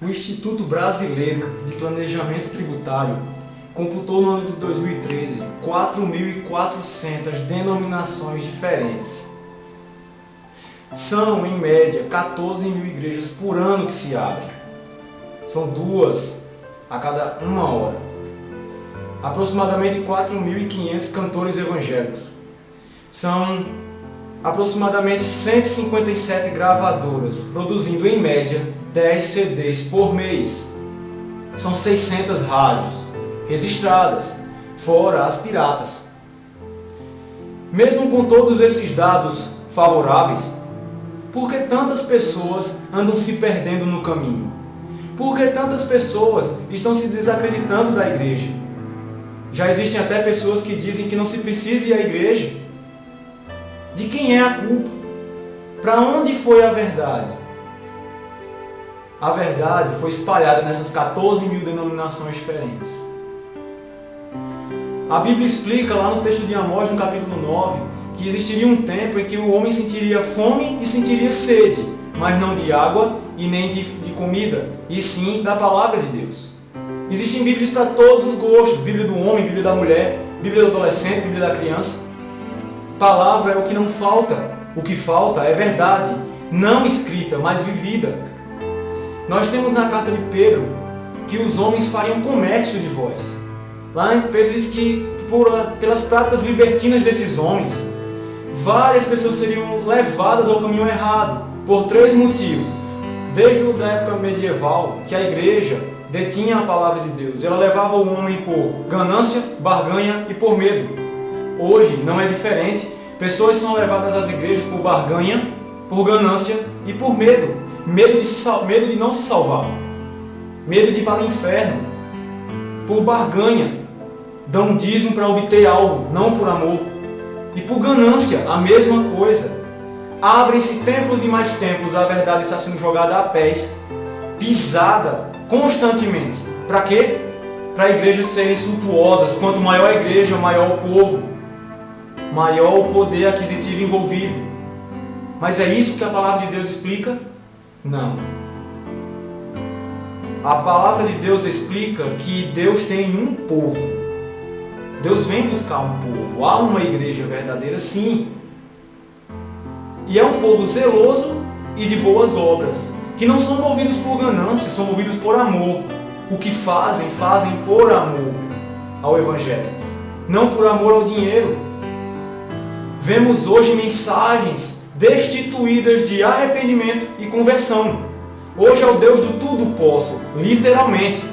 O Instituto Brasileiro de Planejamento Tributário computou no ano de 2013 4.400 denominações diferentes. São, em média, 14 mil igrejas por ano que se abrem. São 2 a cada 1 hora. Aproximadamente 4.500 cantores evangélicos. São aproximadamente 157 gravadoras, produzindo em média 10 CDs por mês. São 600 rádios registradas, fora as piratas. Mesmo com todos esses dados favoráveis, por que tantas pessoas andam se perdendo no caminho? Por que tantas pessoas estão se desacreditando da igreja? Já existem até pessoas que dizem que não se precisa ir à igreja. De quem é a culpa? Para onde foi a verdade? A verdade foi espalhada nessas 14 mil denominações diferentes. A Bíblia explica lá no texto de Amós, no capítulo 9, que existiria um tempo em que o homem sentiria fome e sentiria sede, mas não de água e nem de comida, e sim da palavra de Deus. Existem Bíblias para todos os gostos, Bíblia do homem, Bíblia da mulher, Bíblia do adolescente, Bíblia da criança. Palavra é o que não falta. O que falta é verdade, não escrita, mas vivida. Nós temos na carta de Pedro que os homens fariam comércio de vós. Lá Pedro diz que pelas práticas libertinas desses homens, várias pessoas seriam levadas ao caminho errado, por 3 motivos. Desde a época medieval, que a igreja detinha a palavra de Deus. Ela levava o homem por ganância, barganha e por medo. Hoje não é diferente. Pessoas são levadas às igrejas por barganha, por ganância e por medo. Medo de não se salvar. Medo de ir para o inferno. Por barganha. Dão dízimo para obter algo, não por amor. E por ganância, a mesma coisa. Abrem-se templos e mais templos, a verdade está sendo jogada a pés, pisada constantemente. Para quê? Para igrejas serem suntuosas. Quanto maior a igreja, maior o povo, maior o poder aquisitivo envolvido. Mas é isso que a palavra de Deus explica? Não. A palavra de Deus explica que Deus tem um povo. Deus vem buscar um povo. Há uma igreja verdadeira, sim. E é um povo zeloso e de boas obras, que não são movidos por ganância, são movidos por amor. O que fazem, fazem por amor ao Evangelho, não por amor ao dinheiro. Vemos hoje mensagens destituídas de arrependimento e conversão. Hoje é o Deus do tudo posso, literalmente.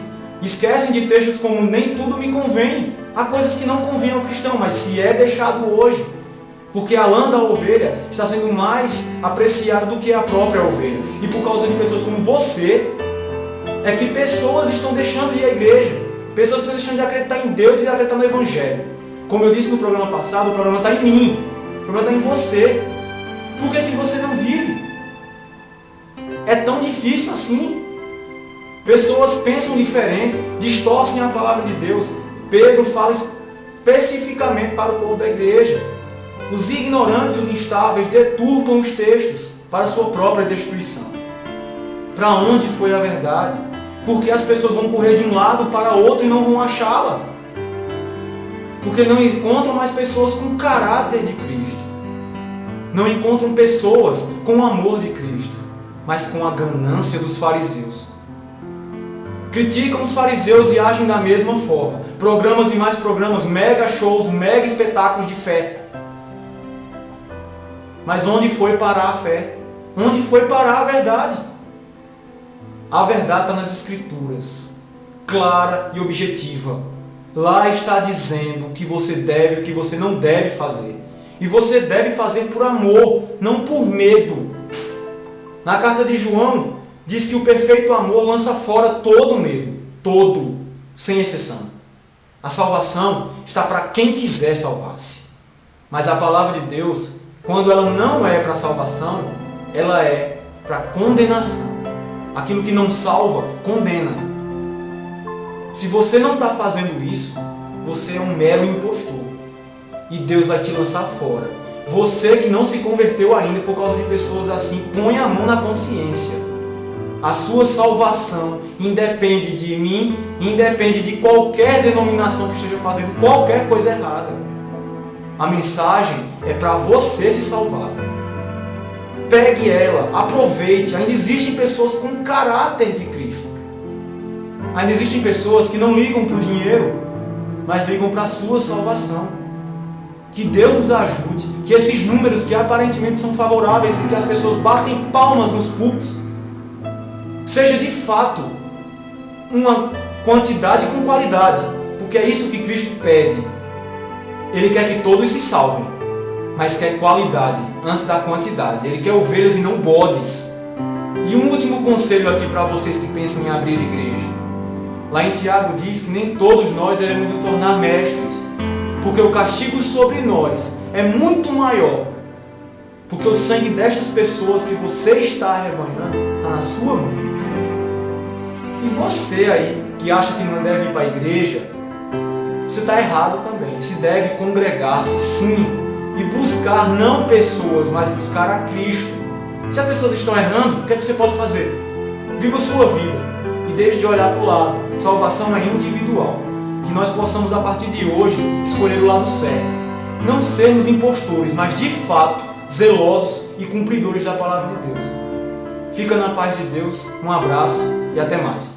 Esquecem de textos como nem tudo me convém. Há coisas que não convêm ao cristão, mas se é deixado hoje, porque a lã da ovelha está sendo mais apreciada do que a própria ovelha. E por causa de pessoas como você, é que pessoas estão deixando de ir à igreja. Pessoas estão deixando de acreditar em Deus e de acreditar no Evangelho. Como eu disse no programa passado, o problema está em mim. O problema está em você. Por que você não vive? É tão difícil assim. Pessoas pensam diferente, distorcem a palavra de Deus. Pedro fala especificamente para o povo da igreja. Os ignorantes e os instáveis deturpam os textos para a sua própria destruição. Para onde foi a verdade? Porque as pessoas vão correr de um lado para outro e não vão achá-la. Porque não encontram mais pessoas com o caráter de Cristo. Não encontram pessoas com o amor de Cristo, mas com a ganância dos fariseus. Criticam os fariseus e agem da mesma forma. Programas e mais programas, mega shows, mega espetáculos de fé. Mas onde foi parar a fé? Onde foi parar a verdade? A verdade está nas Escrituras, clara e objetiva. Lá está dizendo o que você deve e o que você não deve fazer. E você deve fazer por amor, não por medo. Na carta de João, diz que o perfeito amor lança fora todo medo. Todo, sem exceção. A salvação está para quem quiser salvar-se. Mas a palavra de Deus, quando ela não é para salvação, ela é para condenação. Aquilo que não salva, condena. Se você não está fazendo isso, você é um mero impostor. E Deus vai te lançar fora. Você que não se converteu ainda por causa de pessoas assim, põe a mão na consciência. A sua salvação independe de mim, independe de qualquer denominação que esteja fazendo qualquer coisa errada. A mensagem é para você se salvar. Pegue ela, aproveite. Ainda existem pessoas com caráter de Cristo. Ainda existem pessoas que não ligam para o dinheiro, mas ligam para a sua salvação. Que Deus nos ajude, que esses números que aparentemente são favoráveis e que as pessoas batem palmas nos púlpitos, seja de fato uma quantidade com qualidade, porque é isso que Cristo pede. Ele quer que todos se salvem, mas quer qualidade antes da quantidade. Ele quer ovelhas e não bodes. E um último conselho aqui para vocês que pensam em abrir igreja. Lá em Tiago diz que nem todos nós devemos nos tornar mestres, porque o castigo sobre nós é muito maior, porque o sangue destas pessoas que você está arrebanhando está na sua mão. E você aí, que acha que não deve ir para a igreja, você está errado também. Se deve congregar-se, sim, e buscar não pessoas, mas buscar a Cristo. Se as pessoas estão errando, o que é que você pode fazer? Viva a sua vida e deixe de olhar para o lado. Salvação é individual. Que nós possamos, a partir de hoje, escolher o lado certo. Não sermos impostores, mas de fato zelosos e cumpridores da palavra de Deus. Fica na paz de Deus, um abraço e até mais.